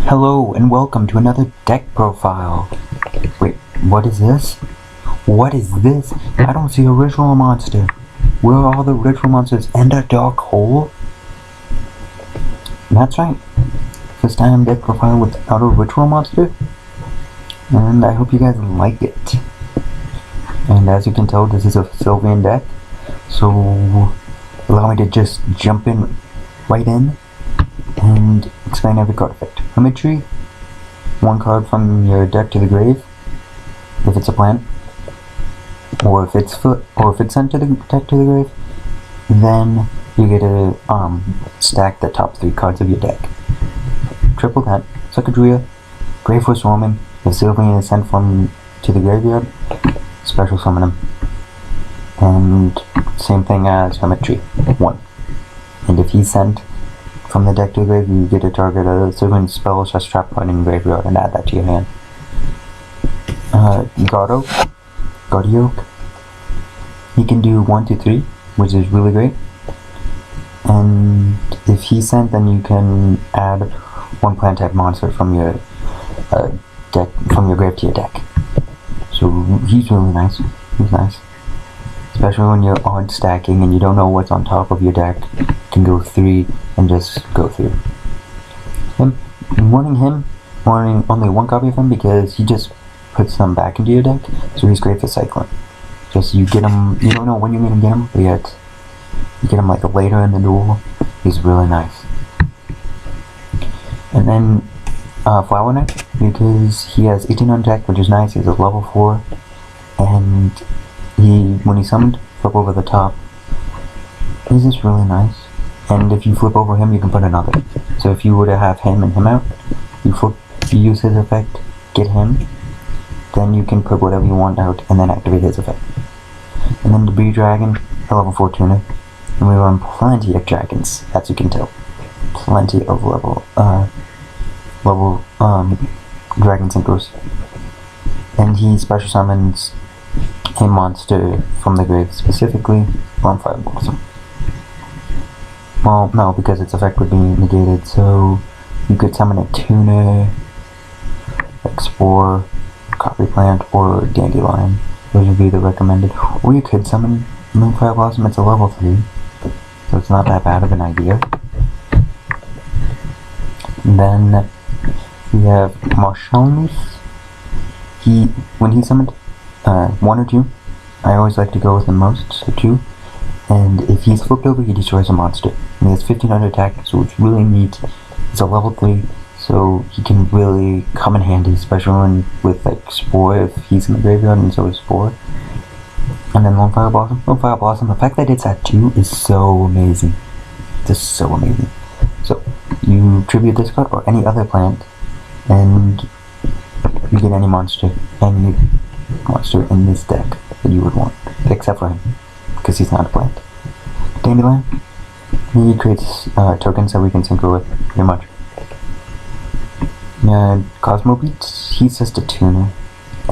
Hello and welcome to another deck profile. Wait, what is this? What is this? I don't see a ritual monster. Where are all the ritual monsters and a dark hole? That's right. First time deck profile without a ritual monster. And I hope you guys like it. And as you can tell, this is a Sylvan deck. So allow me to just jump in right in and explain every card effect. Hermitry, one card from your deck to the grave, if it's a plant, or if it's sent to the deck to the grave, then you get to stack the top 3 cards of your deck. Triple that, Psychodria, Grave Force Roaming, if Sylvan is sent from to the graveyard, special summon him. And same thing as Hermitry, 1. And if he's sent from the deck to the grave, you get to target a Sylvan spell slash trap card in the graveyard and add that to your hand. Guardioak, he can do 1 to 3, which is really great. And if he's sent, then you can add 1 plant type monster from your deck, from your grave to your deck. So he's really nice. He's nice. Especially when you're odd stacking and you don't know what's on top of your deck. You can go 3 and just go through. Warning only 1 copy of him because he just puts them back into your deck, so he's great for cycling. Just you get him, you don't know when you're gonna get him, but yet you get him like later in the duel. He's really nice. And then Flower Knight, because he has 18 on deck, which is nice. He's a level 4, and when he's summoned, flip over the top. He's just really nice. And if you flip over him, you can put another. So if you were to have him and him out, you use his effect, get him, then you can put whatever you want out and then activate his effect. And then the Bee Dragon, a level 4 tuner. And we run plenty of dragons, as you can tell. Plenty of level dragon synchros. And he special summons a monster from the grave, specifically Bonfire Blossom. Well, no, because its effect would be negated, so you could summon a tuner, like Spore, Copy Plant, or Dandelion. Those would be the recommended. Or you could summon Moonfire Blossom. It's a level 3, so it's not that bad of an idea. And then we have Marshall. When he's summoned, 1 or 2. I always like to go with the most, so 2. And if he's flipped over, he destroys a monster. And he has 1500 attack, so it's really neat. He's a level 3, so he can really come in handy, especially with like Spore if he's in the graveyard, and so is Spore. And then Lone Fire Blossom. The fact that it's at 2 is so amazing. Just so amazing. So you tribute this card or any other plant, and you get any monster in this deck that you would want, except for him, because he's not a plant. Dandelion, he creates tokens that we can synchro with, pretty much. Cosmo Beats, he's just a tuner,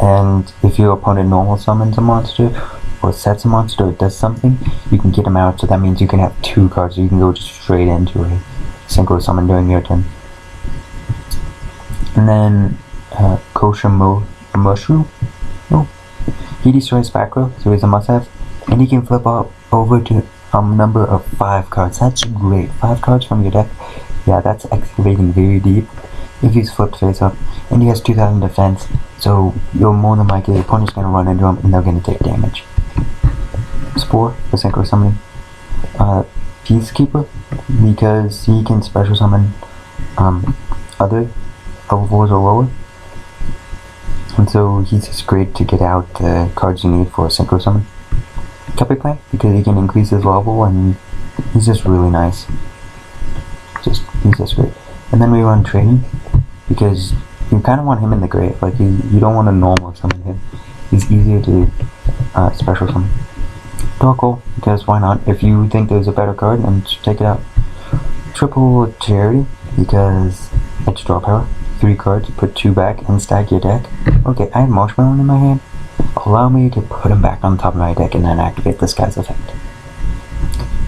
and if your opponent normal summons a monster, or sets a monster, or does something, you can get him out, so that means you can have 2 cards, so you can go just straight into a synchro summon during your turn. And then Kosha Mushroom, he destroys back row, so he's a must-have, and he can flip up over to a number of 5 cards. That's great. 5 cards from your deck. Yeah, that's excavating very deep if he's flipped face up. And he has 2000 defense, so you're more than likely the opponent's going to run into him and they're going to take damage. Spore, the synchro summoning. Peacekeeper, because he can special summon other level 4s or lower. And so he's just great to get out the cards you need for a synchro summon. Copy Plant, because he can increase his level, and he's just really nice. He's just great. And then we run Trading, because you kind of want him in the grave. Like you don't want to normal summon him. He's easier to special summon. Dark Hole, because why not? If you think there's a better card, then take it out. Triple Charity, because it's draw power. 3 cards, put 2 back, and stack your deck. Okay, I have Marshmallow in my hand. Allow me to put him back on top of my deck and then activate this guy's effect.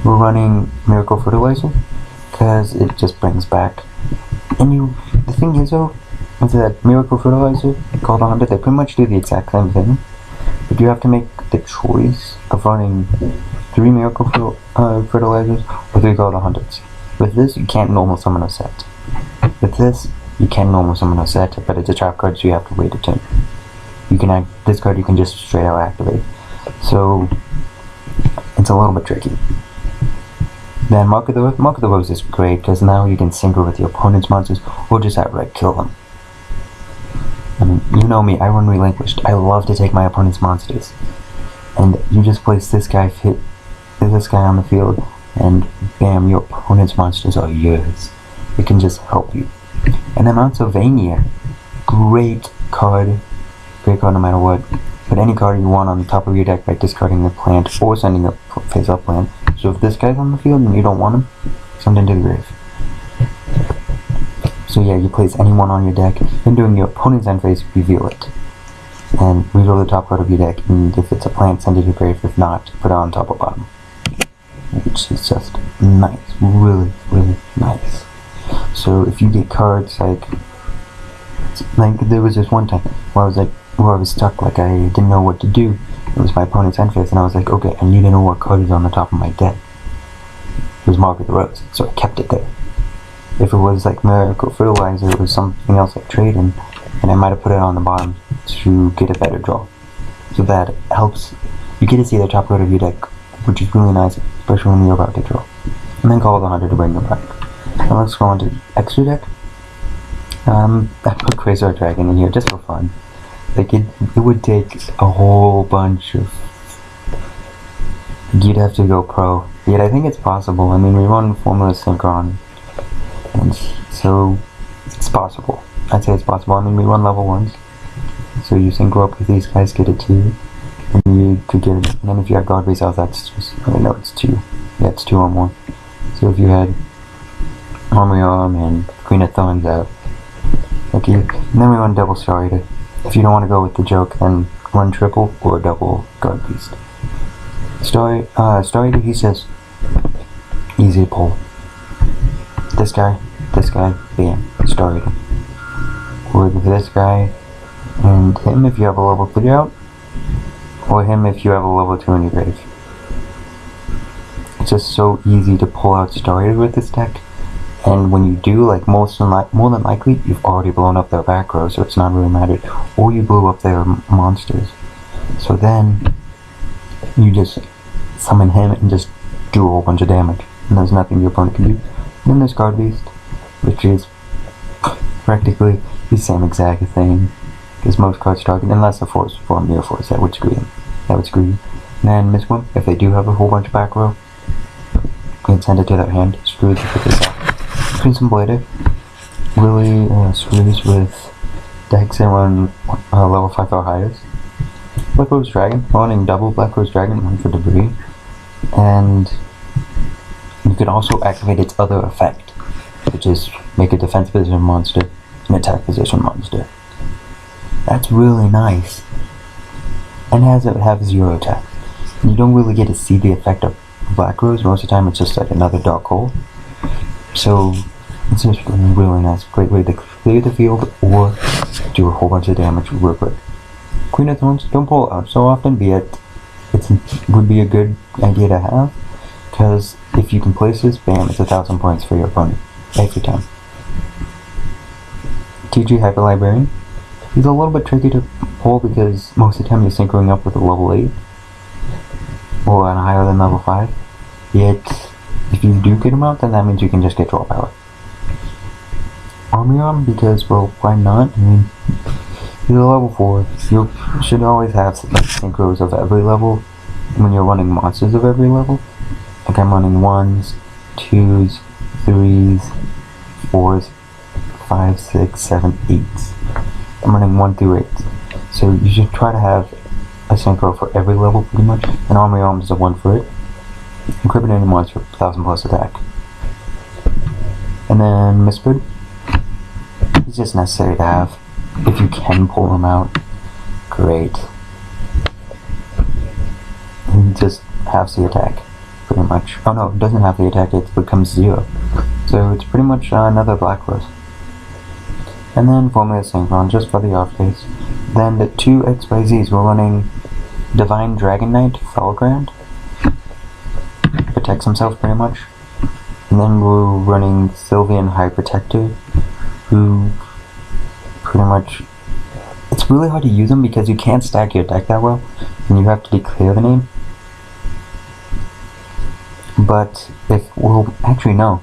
We're running Miracle Fertilizer, because it just brings back. And the thing is though, is that Miracle Fertilizer, called 100, they pretty much do the exact same thing. But you have to make the choice of running 3 Miracle Fertilizers or 3 Called 100s. With this, you can't normal summon a set. With this, you can normal summon a set, but it's a trap card, so you have to wait a turn. You can this card you can just straight out activate. So it's a little bit tricky. Then Mark of the Rose is great because now you can synchro with your opponent's monsters or just outright kill them. I mean, you know me, I run Relinquished. I love to take my opponent's monsters. And you just place this guy on the field and bam, your opponent's monsters are yours. It can just help you. And then Mount Sylvania, great card no matter what. Put any card you want on the top of your deck by discarding a plant or sending a face-up plant. So if this guy's on the field and you don't want him, send him to the grave. So yeah, you place anyone on your deck, then during your opponent's end phase, reveal it. And reveal the top card of your deck, and if it's a plant, send it to the grave. If not, put it on top or bottom. Which is just nice, really, really nice. So if you get cards like there was this one time where I was stuck, like I didn't know what to do. It was my opponent's end phase, and I was like, okay, I need to know what card is on the top of my deck. It was Mark of the Rose, so I kept it there. If it was like Miracle Fertilizer, it was something else like Trade-in, and I might have put it on the bottom to get a better draw. So that helps. You get to see the top card of your deck, which is really nice, especially when you're about to draw. And then call the 100 to bring them back. Now let's go on to the extra deck. I put Quasar Dragon in here just for fun. Like it would take a whole bunch of. You'd have to go pro. Yet I think it's possible. I mean, we run Formula Synchron, and so it's possible. I'd say it's possible. I mean, we run level 1s, so you synchro up with these guys, get it 2, and you could get it. And then if you have God Base out, that's just. I mean, no, it's 2. Yeah, it's 2 on 1. So if you had Armory Arm and Queen of Thorns out, okay, and then we run double Star Eater. If you don't want to go with the joke, then run triple or double Guard Beast. Star Eater, he's just easy to pull. This guy, bam, Star Eater. Or this guy, and him if you have a level 3 out, or him if you have a level 2 in your grave. It's just so easy to pull out Star Eater with this deck. And when you do, like more than likely, you've already blown up their back row, so it's not really mattered. Or you blew up their monsters. So then, you just summon him and just do a whole bunch of damage. And there's nothing your opponent can do. And then there's Guard Beast, which is practically the same exact thing. Because most cards target, unless the Force form Mirror Force, that would screw them. And then Mistwimp, if they do have a whole bunch of back row, you can send it to their hand, screw it with this out. Crimson Blader really screws with decks that run level 5 or higher. Black Rose Dragon, running double Black Rose Dragon, one for Debris, and you can also activate its other effect, which is make a defense position monster an attack position monster. That's really nice, and has it have 0 attack. You don't really get to see the effect of Black Rose. Most of the time, it's just like another dark hole. So it's just really nice, great way to clear the field or do a whole bunch of damage real quick. Queen of Thorns, don't pull it out so often, it would be a good idea to have, because if you can place this, bam, it's 1,000 points for your opponent every time. TG Hyper Librarian, he's a little bit tricky to pull because most of the time you're synchroning up with a level 8 or on higher than level 5. Yet if you do get him out, then that means you can just get draw power. Armory Arm, because, well, why not? I mean, he's a level 4. You should always have synchros of every level when you're running monsters of every level. Like I'm running 1s, 2s, 3s, 4s, 5, 6, 7, 8s. I'm running 1 through 8. So you should try to have a synchro for every level pretty much. And Armory Arm is the one for it. Encrypted any monster for 1,000 plus attack. And then Mistbird. He's just necessary to have. If you can pull him out, great. He just halves the attack, pretty much. Oh no, it doesn't have the attack, it becomes 0. So it's pretty much another Black Rose. And then Formula Synchron, just for the off case. Then the 2 XYZs were running Divine Dragon Knight Felgrand. Protects himself pretty much. And then we're running Sylvian High Protector, who pretty much... It's really hard to use him because you can't stack your deck that well, and you have to declare the name. But if... well, actually no.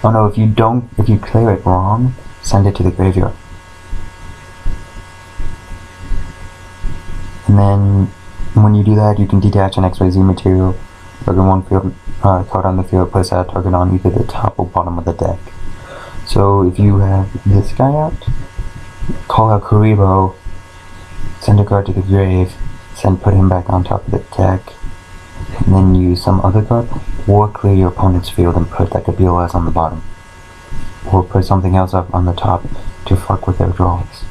Oh no, if you clear it wrong, send it to the graveyard. And then, when you do that, you can detach an XYZ material, target one field card on the field, place that target on either the top or bottom of the deck. So if you have this guy out, call out Kuriboh, send a card to the grave, put him back on top of the deck, and then use some other card, or clear your opponent's field and put like a BLS on the bottom. Or put something else up on the top to fuck with their draws.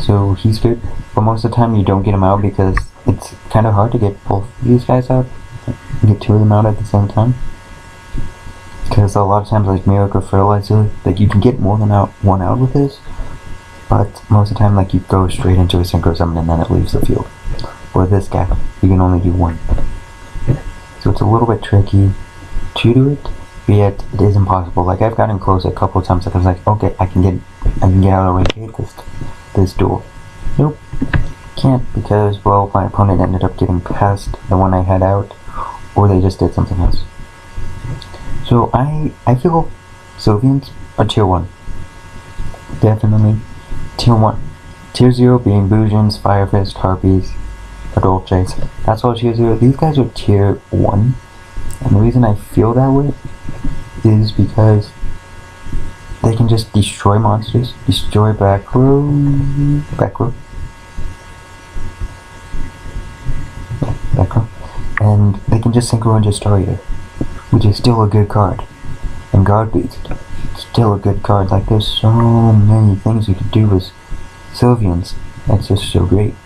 So he's good, but most of the time you don't get him out because it's kind of hard to get both of these guys out, get 2 of them out at the same time. Because a lot of times, like Miracle Fertilizer, like you can get more than one out with this, but most of the time, like you go straight into a Synchro Summon and then it leaves the field. With this guy, you can only do 1. So it's a little bit tricky to do it, but yet it is impossible. Like I've gotten close a couple of times. Like I was like, okay, I can get out of range this duel. Nope, can't, because well, my opponent ended up getting past the one I had out, or they just did something else. So I feel Sylvians are tier 1. Definitely tier 1. Tier 0 being Bujins, Fire Fist, Harpies, Adolches. That's all tier 0. These guys are tier 1. And the reason I feel that way is because they can just destroy monsters, destroy back row, and they can just Synchro and Destroyer, which is still a good card. And Guard Beast, still a good card. Like there's so many things you could do with Sylvians. That's just so great.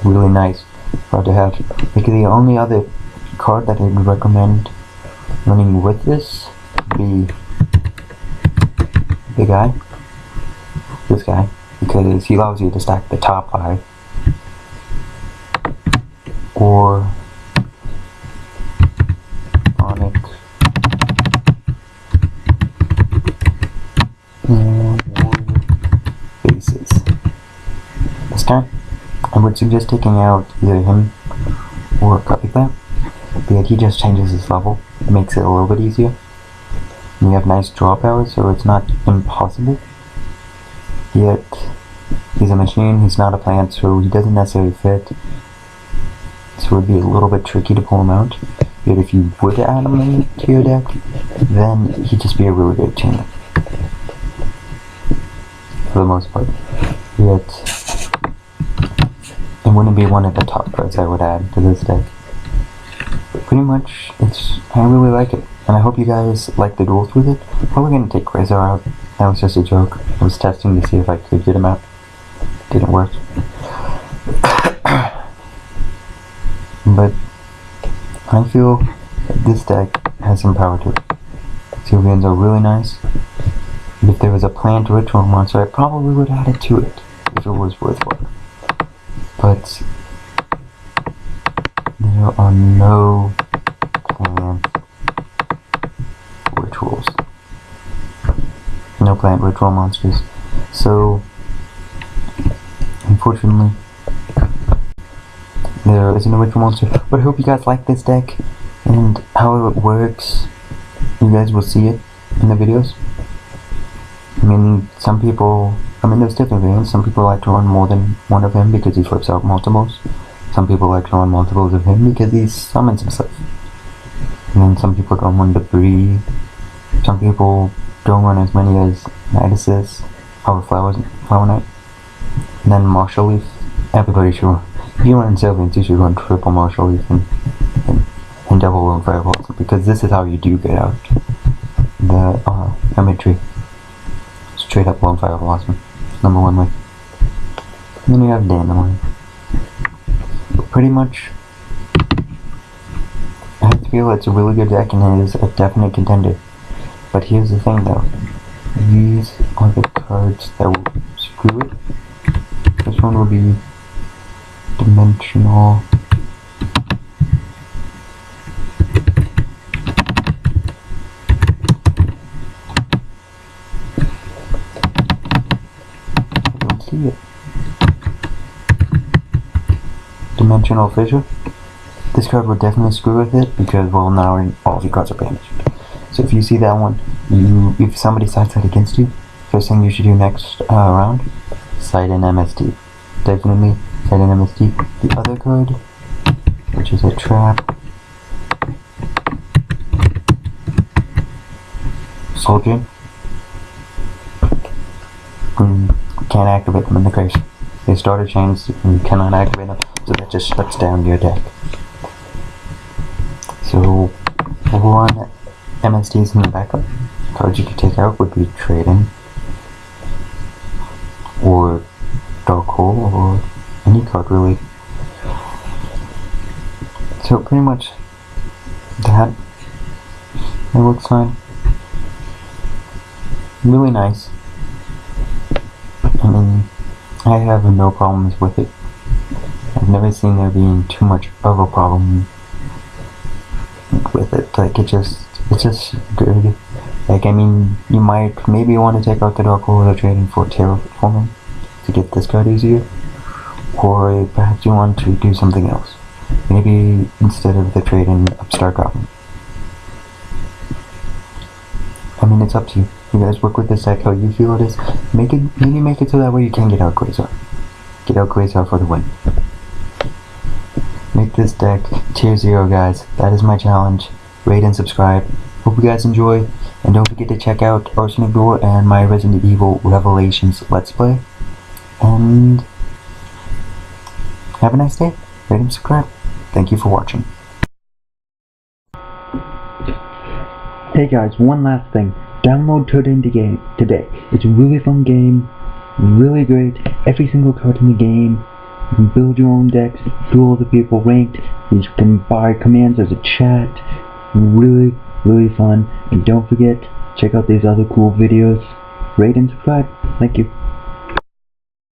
Really nice card to have. Like the only other card that I would recommend running with this would be the guy, this guy, because he allows you to stack the top 5, or Onyx, and Warrior Faces. This time, I would suggest taking out either him or Copycat, but he just changes his level, it makes it a little bit easier. And you have nice draw power, so it's not impossible. Yet, he's a machine, he's not a plant, so he doesn't necessarily fit. So it would be a little bit tricky to pull him out. Yet if you would add him to your deck, then he'd just be a really good team. For the most part. Yet, it wouldn't be one of the top cards I would add to this deck. But pretty much, I really like it. And I hope you guys like the duels with it. Probably gonna take Quasar out. That was just a joke. I was testing to see if I could get him out. Didn't work. But I feel that this deck has some power to it. Sylvians are really nice. If there was a plant ritual monster, I probably would add it to it if it was worthwhile. But there are no plant rituals. No plant ritual monsters. So, unfortunately, there isn't a ritual monster. But I hope you guys like this deck and how it works. You guys will see it in the videos. I mean, some people, there's different things. Some people like to run more than one of him because he flips out multiples. Some people like to run multiples of him because he summons himself. And then some people don't run Debris. Some people don't run as many as Night Assist, Flower Knight, and then Martial Leaf. Everybody should run. If you run Sylvians, you should run triple Martial Leaf and double Lone Fire Blossom, because this is how you do get out the Imagery. Straight up Lone Fire Blossom. Number 1 way. And then you have Dandelion. But pretty much, I have to feel it's a really good deck and it is a definite contender. But here's the thing though. These are the cards that will screw it. This one will be Dimensional. I don't see it. Dimensional Fissure. This card would definitely screw with it because, well, now all of your cards are banished. So if you see that one, if somebody sides that against you, first thing you should do next round, side in MST. Definitely side in MST. The other card, which is a trap, Soldier. Can't activate them in the case. They starter chains and you cannot activate them, so that just shuts down your deck. So one MSTs in the backup. Cards you could take out would be Trade-in, or Dark Hole, or any card really. So pretty much that works fine. Really nice. I mean, I have no problems with it. I've never seen there being too much of a problem with it. Like it's just good. Like, I mean, you might maybe want to take out the Dark Hole or Trade-in for Terraforming to get this card easier, or perhaps you want to do something else. Maybe instead of the Trade-in, Upstart Goblin. I mean, it's up to you. You guys work with this deck how you feel it is. Maybe make it so that way you can get out Quasar. Get out Quasar for the win. Make this deck tier 0, guys. That is my challenge. Rate and subscribe. Hope you guys enjoy. And don't forget to check out Arsenic Door and my Resident Evil Revelations Let's Play. And have a nice day. Rate and subscribe. Thank you for watching. Hey guys, one last thing. Download today. It's a really fun game. Really great. Every single card in the game. You can build your own decks, duel other people ranked. You can buy commands as a chat. Really fun. And don't forget, check out these other cool videos. Rate and subscribe. Thank you.